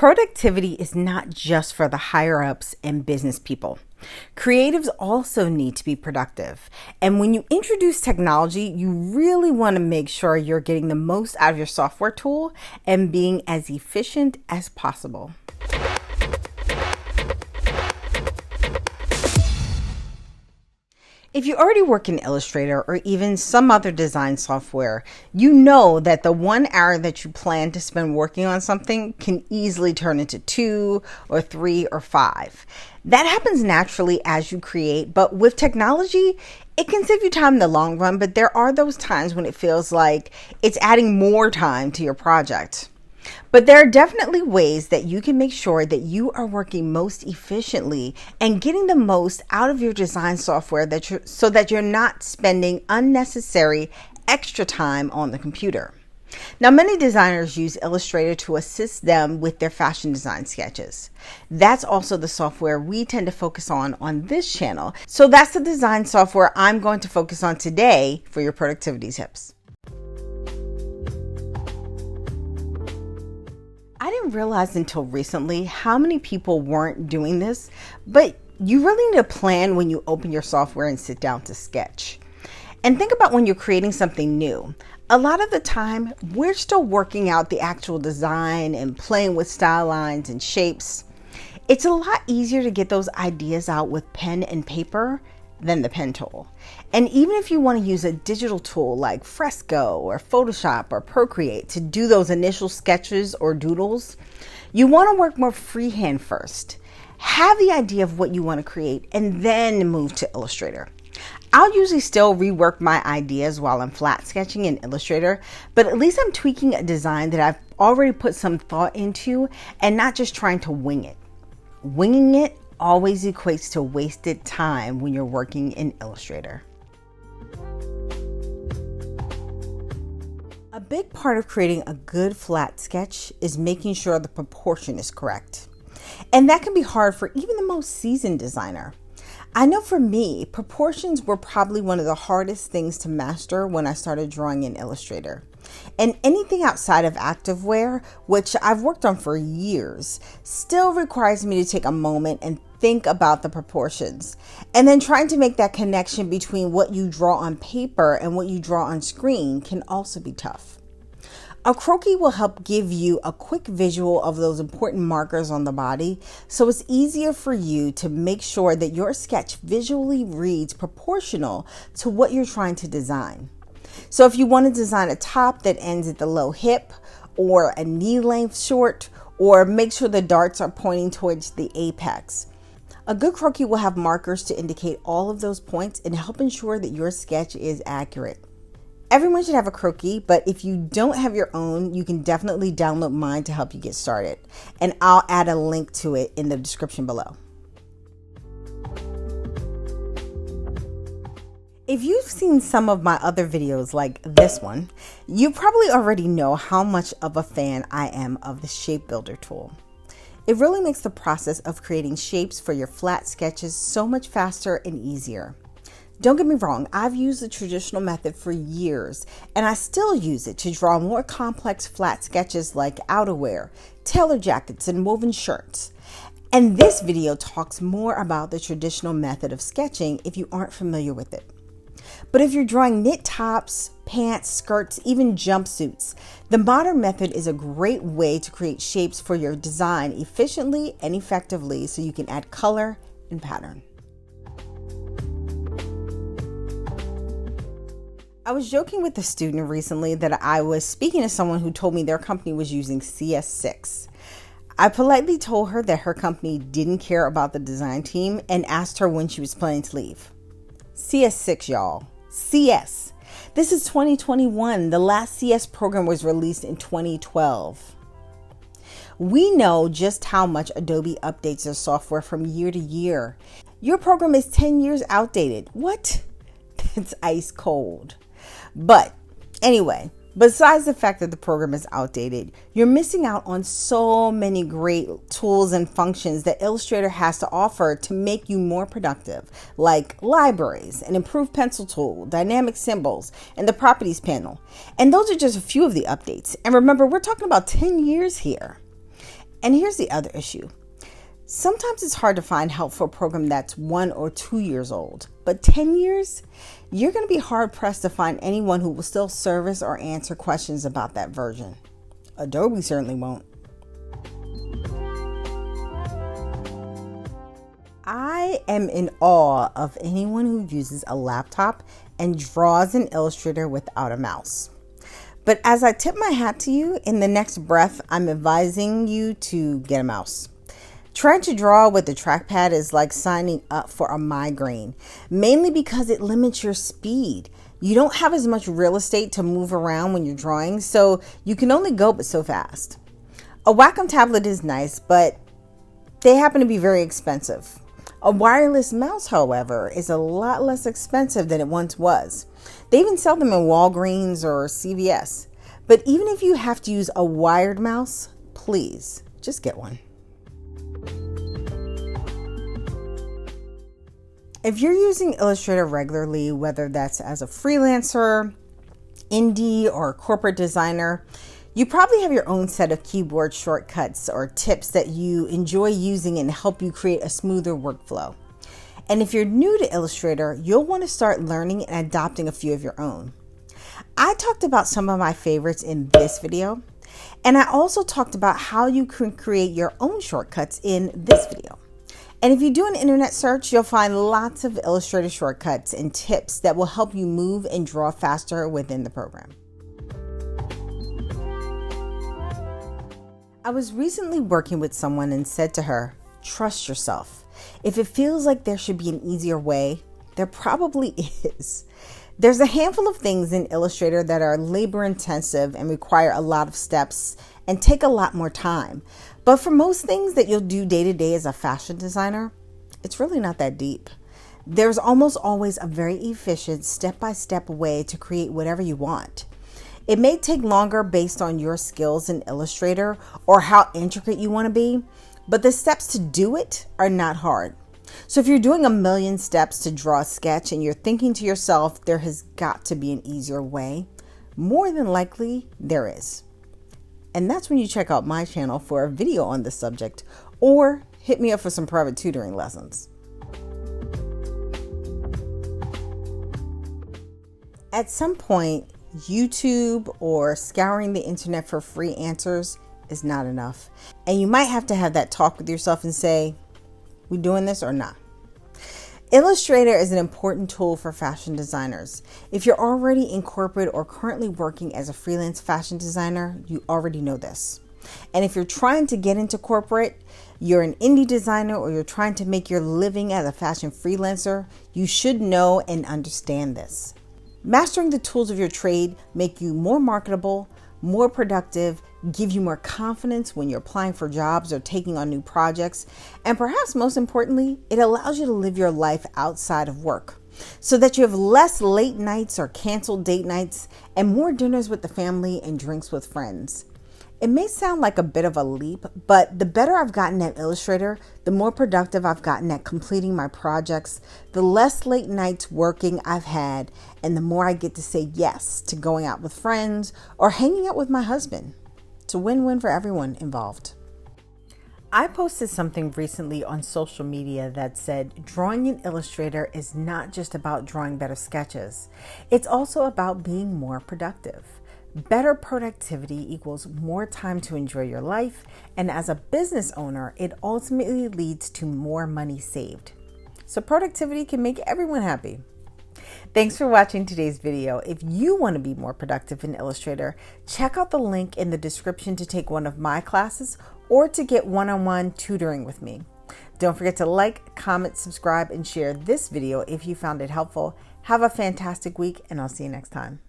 Productivity is not just for the higher ups and business people. Creatives also need to be productive. And when you introduce technology, you really want to make sure you're getting the most out of your software tool and being as efficient as possible. If you already work in Illustrator or even some other design software, you know that the 1 hour that you plan to spend working on something can easily turn into 2 or 3 or 5. That happens naturally as you create, but with technology, it can save you time in the long run, but there are those times when it feels like it's adding more time to your project. But there are definitely ways that you can make sure that you are working most efficiently and getting the most out of your design software so that you're not spending unnecessary extra time on the computer. Now, many designers use Illustrator to assist them with their fashion design sketches. That's also the software we tend to focus on this channel. So that's the design software I'm going to focus on today for your productivity tips. I didn't realize until recently how many people weren't doing this, but you really need a plan when you open your software and sit down to sketch. And think about when you're creating something new. A lot of the time, we're still working out the actual design and playing with style lines and shapes. It's a lot easier to get those ideas out with pen and paper than the pen tool. And even if you want to use a digital tool like Fresco or Photoshop or Procreate to do those initial sketches or doodles, you want to work more freehand first. Have the idea of what you want to create and then move to Illustrator. I'll usually still rework my ideas while I'm flat sketching in Illustrator, but at least I'm tweaking a design that I've already put some thought into and not just trying to wing it. Winging it always equates to wasted time when you're working in Illustrator. A big part of creating a good flat sketch is making sure the proportion is correct. And that can be hard for even the most seasoned designer. I know for me, proportions were probably one of the hardest things to master when I started drawing in Illustrator. And anything outside of activewear, which I've worked on for years, still requires me to take a moment and think about the proportions. And then trying to make that connection between what you draw on paper and what you draw on screen can also be tough. A croquis will help give you a quick visual of those important markers on the body, so it's easier for you to make sure that your sketch visually reads proportional to what you're trying to design. So if you want to design a top that ends at the low hip or a knee length short, or make sure the darts are pointing towards the apex, a good croquis will have markers to indicate all of those points and help ensure that your sketch is accurate. Everyone should have a croquis, but if you don't have your own, you can definitely download mine to help you get started. And I'll add a link to it in the description below. If you've seen some of my other videos like this one, you probably already know how much of a fan I am of the Shape Builder tool. It really makes the process of creating shapes for your flat sketches so much faster and easier. Don't get me wrong, I've used the traditional method for years, and I still use it to draw more complex flat sketches like outerwear, tailor jackets, and woven shirts. And this video talks more about the traditional method of sketching if you aren't familiar with it. But if you're drawing knit tops, pants, skirts, even jumpsuits, the modern method is a great way to create shapes for your design efficiently and effectively so you can add color and pattern. I was joking with a student recently that I was speaking to someone who told me their company was using CS6. I politely told her that her company didn't care about the design team and asked her when she was planning to leave. CS6, y'all. CS. This is 2021. The last CS program was released in 2012. We know just how much Adobe updates their software from year to year. Your program is 10 years outdated. What? That's ice cold. But anyway, besides the fact that the program is outdated, you're missing out on so many great tools and functions that Illustrator has to offer to make you more productive, like libraries, an improved pencil tool, dynamic symbols, and the properties panel. And those are just a few of the updates. And remember, we're talking about 10 years here. And here's the other issue. Sometimes it's hard to find help for a program that's 1 or 2 years old, but 10 years, you're going to be hard pressed to find anyone who will still service or answer questions about that version. Adobe certainly won't. I am in awe of anyone who uses a laptop and draws in Illustrator without a mouse. But as I tip my hat to you, in the next breath, I'm advising you to get a mouse. Trying to draw with the trackpad is like signing up for a migraine, mainly because it limits your speed. You don't have as much real estate to move around when you're drawing, so you can only go but so fast. A Wacom tablet is nice, but they happen to be very expensive. A wireless mouse, however, is a lot less expensive than it once was. They even sell them in Walgreens or CVS. But even if you have to use a wired mouse, please just get one. If you're using Illustrator regularly, whether that's as a freelancer, indie, or corporate designer, you probably have your own set of keyboard shortcuts or tips that you enjoy using and help you create a smoother workflow. And if you're new to Illustrator, you'll want to start learning and adopting a few of your own. I talked about some of my favorites in this video, and I also talked about how you can create your own shortcuts in this video. And if you do an internet search, you'll find lots of Illustrator shortcuts and tips that will help you move and draw faster within the program. I was recently working with someone and said to her, trust yourself. If it feels like there should be an easier way, there probably is. There's a handful of things in Illustrator that are labor intensive and require a lot of steps and take a lot more time. But for most things that you'll do day to day as a fashion designer, it's really not that deep. There's almost always a very efficient step-by-step way to create whatever you want. It may take longer based on your skills in Illustrator or how intricate you want to be, but the steps to do it are not hard. So if you're doing a million steps to draw a sketch and you're thinking to yourself, there has got to be an easier way, more than likely there is. And that's when you check out my channel for a video on this subject or hit me up for some private tutoring lessons. At some point, YouTube or scouring the internet for free answers is not enough. And you might have to have that talk with yourself and say, we doing this or not? Illustrator is an important tool for fashion designers. If you're already in corporate or currently working as a freelance fashion designer, you already know this. And if you're trying to get into corporate, you're an indie designer, or you're trying to make your living as a fashion freelancer, you should know and understand this. Mastering the tools of your trade make you more marketable, more productive, give you more confidence when you're applying for jobs or taking on new projects, and perhaps most importantly, it allows you to live your life outside of work so that you have less late nights or canceled date nights and more dinners with the family and drinks with friends. It may sound like a bit of a leap, but the better I've gotten at Illustrator, the more productive I've gotten at completing my projects, the less late nights working I've had, and the more I get to say yes to going out with friends or hanging out with my husband. It's a win-win for everyone involved. I posted something recently on social media that said drawing in Illustrator is not just about drawing better sketches. It's also about being more productive. Better productivity equals more time to enjoy your life, and as a business owner, it ultimately leads to more money saved. So productivity can make everyone happy. Thanks for watching today's video. If you want to be more productive in Illustrator, check out the link in the description to take one of my classes or to get one-on-one tutoring with me. Don't forget to like, comment, subscribe, and share this video if you found it helpful. Have a fantastic week, and I'll see you next time.